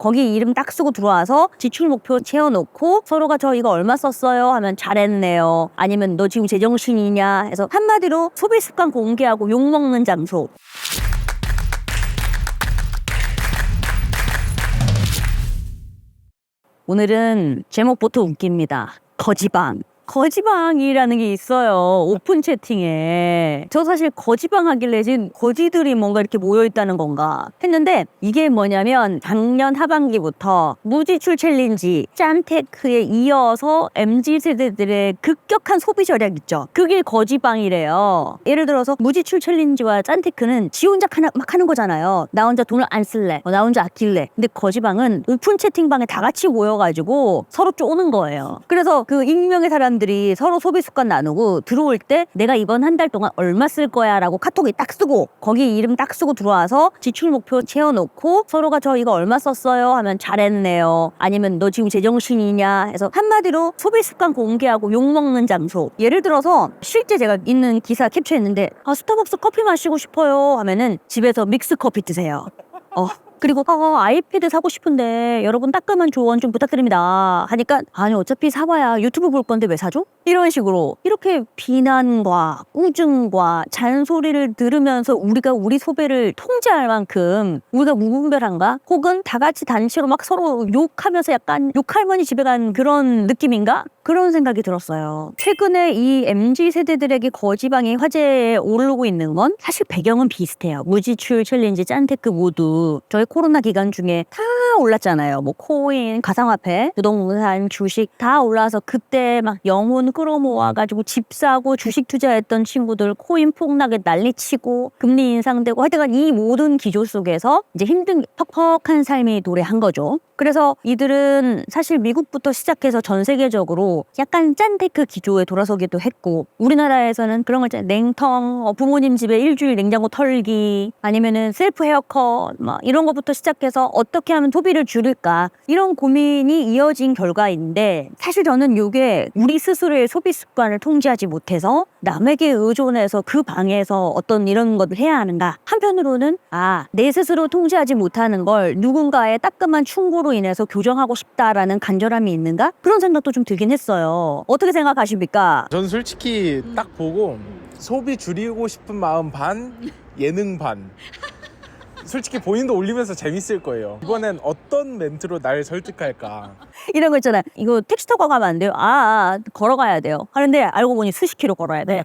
거기 이름 딱 쓰고 들어와서 지출 목표 채워놓고 서로가 저 이거 얼마 썼어요 하면 잘했네요. 아니면 너 지금 제정신이냐 해서 한마디로 소비 습관 공개하고 욕먹는 장소. 오늘은 제목부터 웃깁니다. 거지방. 거지방이라는 게 있어요. 오픈 채팅에. 저 사실 거지방 하길래 지금 거지들이 뭔가 이렇게 모여있다는 건가 했는데, 이게 뭐냐면 작년 하반기부터 무지출 챌린지 짠테크에 이어서 MZ세대들의 급격한 소비 절약 있죠. 그게 거지방이래요. 예를 들어서 무지출 챌린지와 짠테크는 지 혼자 막 하는 거잖아요. 나 혼자 돈을 안 쓸래, 나 혼자 아낄래. 근데 거지방은 오픈 채팅방에 다 같이 모여가지고 서로 쪼는 거예요. 그래서 그 익명의 사람들이 서로 소비 습관 나누고 들어올 때 내가 이번 한 달 동안 얼마 쓸 거야 라고 카톡에 딱 쓰고 거기 이름 딱 쓰고 들어와서 지출 목표 채워놓고 서로가 저 이거 얼마 썼어요 하면 잘했네요. 아니면 너 지금 제정신이냐 해서 한마디로 소비 습관 공개하고 욕먹는 장소. 예를 들어서 실제 제가 있는 기사 캡처했는데 스타벅스 커피 마시고 싶어요 하면은 집에서 믹스 커피 드세요. 그리고 아이패드 사고 싶은데 여러분 따끔한 조언 좀 부탁드립니다 하니까 아니 어차피 사봐야 유튜브 볼 건데 왜 사죠? 이런 식으로 이렇게 비난과 우중과 잔소리를 들으면서 우리가 우리 소비를 통제할 만큼 우리가 무분별한가? 혹은 다 같이 단체로 막 서로 욕하면서 약간 욕할머니 집에 간 그런 느낌인가? 그런 생각이 들었어요. 최근에 이 MZ세대들에게 거지방이 화제에 오르고 있는 건 사실 배경은 비슷해요. 무지출 챌린지, 짠테크 모두 저희 코로나 기간 중에 다 올랐잖아요. 뭐 코인, 가상화폐, 부동산, 주식 다 올라서 그때 막 영혼 끌어모아가지고 집 사고 주식 투자했던 친구들 코인 폭락에 난리치고 금리 인상되고 하여튼 이 모든 기조 속에서 이제 힘든 퍽퍽한 삶이 도래한 거죠. 그래서 이들은 사실 미국부터 시작해서 전 세계적으로 약간 짠테크 기조에 돌아서기도 했고, 우리나라에서는 그런 거 있잖아요. 냉텅, 부모님 집에 일주일 냉장고 털기, 아니면은 셀프 헤어컷 막 이런 것부터 시작해서 어떻게 하면 소비를 줄일까 이런 고민이 이어진 결과인데, 사실 저는 이게 우리 스스로의 소비 습관을 통제하지 못해서 남에게 의존해서 그 방에서 어떤 이런 것을 해야 하는가, 한편으로는 내 스스로 통제하지 못하는 걸 누군가의 따끔한 충고로 인해서 교정하고 싶다라는 간절함이 있는가? 그런 생각도 좀 들긴 했어요. 어떻게 생각하십니까? 전 솔직히 딱 보고 소비 줄이고 싶은 마음 반, 예능 반. 솔직히 본인도 올리면서 재밌을 거예요. 이번엔 어떤 멘트로 날 설득할까? 이런 거 있잖아요. 이거 택시 타고 가면 안 돼요. 걸어가야 돼요. 하는데 알고 보니 수십 킬로 걸어야 돼.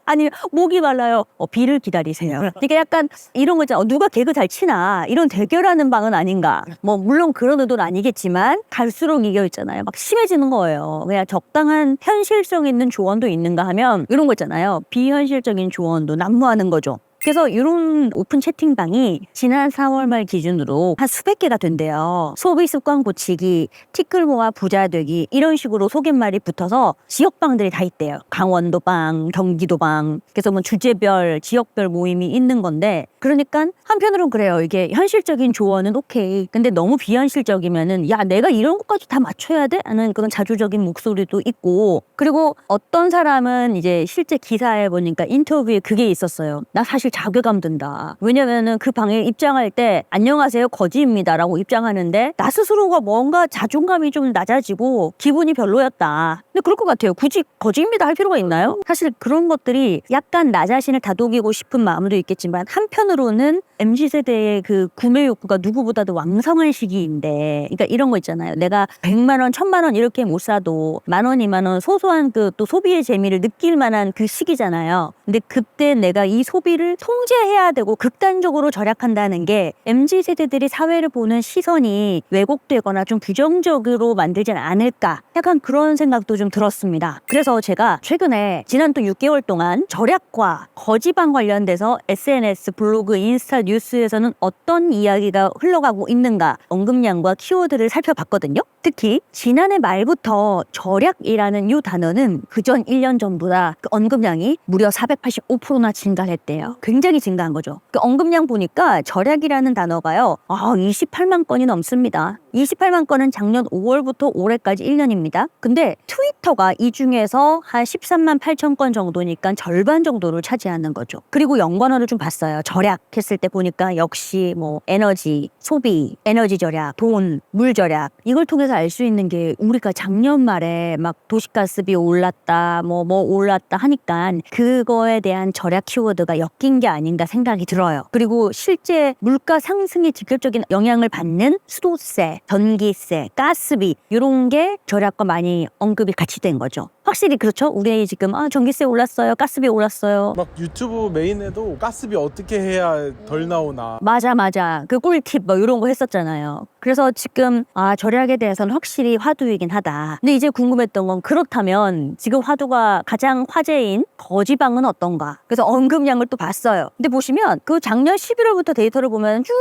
아니 목이 말라요. 비를 기다리세요. 그러니까 약간 이런 거 있잖아. 누가 개그 잘 치나 이런 대결하는 방은 아닌가. 뭐 물론 그런 의도는 아니겠지만 갈수록 이게 있잖아요. 막 심해지는 거예요. 그냥 적당한 현실성 있는 조언도 있는가 하면 이런 거 있잖아요. 비현실적인 조언도 난무하는 거죠. 그래서 이런 오픈 채팅방이 지난 4월 말 기준으로 한 수백 개가 된대요. 소비 습관 고치기, 티끌 모아 부자 되기 이런 식으로 속갯말이 붙어서 지역방들이 다 있대요. 강원도방, 경기도방. 그래서 뭐 주제별, 지역별 모임이 있는 건데, 그러니까 한편으로는 그래요. 이게 현실적인 조언은 오케이. 근데 너무 비현실적이면은 야 내가 이런 것까지 다 맞춰야 돼? 하는 그런 자조적인 목소리도 있고, 그리고 어떤 사람은 이제 실제 기사에 보니까 인터뷰에 그게 있었어요. 나 사실 자괴감 든다. 왜냐면은 그 방에 입장할 때 안녕하세요 거지입니다 라고 입장하는데 나 스스로가 뭔가 자존감이 좀 낮아지고 기분이 별로였다. 근데 그럴 것 같아요. 굳이 거지입니다 할 필요가 있나요? 사실 그런 것들이 약간 나 자신을 다독이고 싶은 마음도 있겠지만, 한편으로는 MZ세대의 그 구매 욕구가 누구보다도 왕성한 시기인데, 그러니까 이런 거 있잖아요. 내가 100만 원, 1000만 원 이렇게 못 사도 만 원, 2만 원 소소한 그 또 소비의 재미를 느낄 만한 그 시기잖아요. 근데 그때 내가 이 소비를 통제해야 되고 극단적으로 절약한다는 게 MZ세대들이 사회를 보는 시선이 왜곡되거나 좀 부정적으로 만들진 않을까, 약간 그런 생각도 좀 들었습니다. 그래서 제가 최근에 지난 또 6개월 동안 절약과 거지방 관련돼서 SNS, 블로그, 인스타, 뉴스에서는 어떤 이야기가 흘러가고 있는가 언급량과 키워드를 살펴봤거든요. 특히 지난해 말부터 절약이라는 이 단어는 그전 1년 전보다 그 언급량이 무려 485%나 증가를 했대요. 굉장히 증가한 거죠. 그 언급량 보니까 절약이라는 단어가요 28만 건이 넘습니다. 28만 건은 작년 5월부터 올해까지 1년입니다. 근데 트위터가 이 중에서 한 13만 8천 건 정도니까 절반 정도를 차지하는 거죠. 그리고 연관어를 좀 봤어요. 절약했을 때 보니까 역시 뭐 에너지 소비, 에너지 절약, 돈, 물 절약 이걸 통해서 알 수 있는 게 우리가 작년 말에 막 도시가스비 올랐다 뭐 올랐다 하니까 그거에 대한 절약 키워드가 엮인 게 아닌가 생각이 들어요. 그리고 실제 물가 상승에 직접적인 영향을 받는 수도세, 전기세, 가스비 이런 게 절약과 많이 언급이 같이 된 거죠. 확실히 그렇죠. 우리 지금 전기세 올랐어요, 가스비 올랐어요. 막 유튜브 메인에도 가스비 어떻게 해야 덜 나오나. 맞아. 그 꿀팁 뭐 이런 거 했었잖아요. 그래서 지금 절약에 대해서는 확실히 화두이긴 하다. 근데 이제 궁금했던 건 그렇다면 지금 화두가 가장 화제인 거지방은 어떤가? 그래서 언급량을 또 봤어요. 근데 보시면 그 작년 11월부터 데이터를 보면 쭉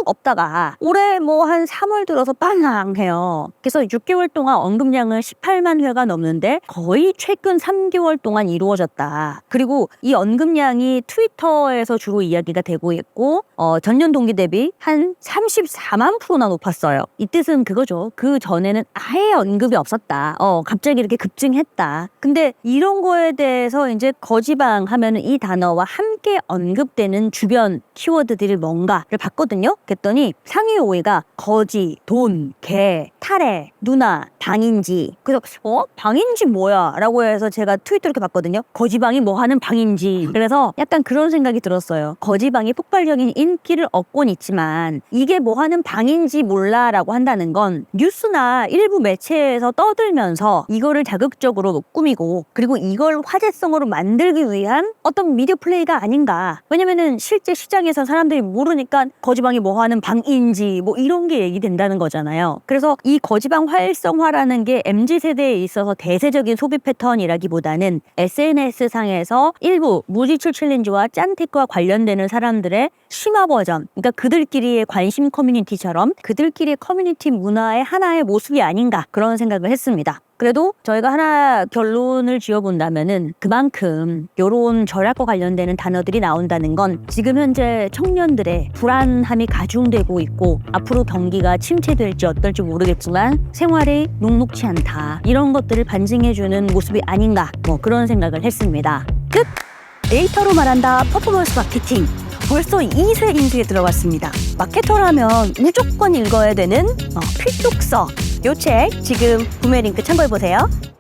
없다가 올해 뭐 한 3월 들어서 빵해요. 그래서 6개월 동안 언급량은 18만 회가 넘는데 거의 최근 3개월 동안 이루어졌다. 그리고 이 언급량이 트위터에서 주로 이야기가 되고 있고 전년 동기 대비 한 34만 %나 높았어요. 이 뜻은 그거죠. 그 전에는 아예 언급이 없었다. 갑자기 이렇게 급증했다. 근데 이런 거에 대해서 이제 거지방 하면은 이 단어와 함께 언급되는 주변 키워드들이 뭔가를 봤거든요. 그랬더니 상위 5위가 거지, 돈, 개, 탈애, 누나, 방인지. 그래서 방인지 뭐야? 라고 해서 제가 트위터 이렇게 봤거든요. 거지방이 뭐 하는 방인지. 그래서 약간 그런 생각이 들었어요. 거지방이 폭발적인 인기를 얻곤 있지만 이게 뭐 하는 방인지 몰라라고 한다는 건 뉴스나 일부 매체에서 떠들면서 이거를 자극적으로 꾸미고 그리고 이걸 화제성으로 만들기 위한 어떤 미디어 플레이가 아닌가. 왜냐면은 실제 시장에서 사람들이 모르니까 거지방이 뭐 하는 방인지 뭐 이런 게 얘기된다는 거잖아요. 그래서 이 거지방 활성화라는 게 MZ세대에 있어서 대세적인 소비 패턴이라기보다는 SNS상에서 일부 무지출 챌린지와 짠택과 관련되는 사람들의 심화 버전, 그러니까 그들끼리의 관심 커뮤니티처럼 그들끼리의 커뮤니티 문화의 하나의 모습이 아닌가 그런 생각을 했습니다. 그래도 저희가 하나 결론을 지어본다면은 그만큼 요런 절약과 관련되는 단어들이 나온다는 건 지금 현재 청년들의 불안함이 가중되고 있고 앞으로 경기가 침체될지 어떨지 모르겠지만 생활이 녹록치 않다. 이런 것들을 반증해주는 모습이 아닌가 뭐 그런 생각을 했습니다. 끝! 데이터로 말한다 퍼포먼스 마케팅. 벌써 2세 인수에 들어갔습니다. 마케터라면 무조건 읽어야 되는 필독서. 요 책 지금 구매 링크 참고해보세요.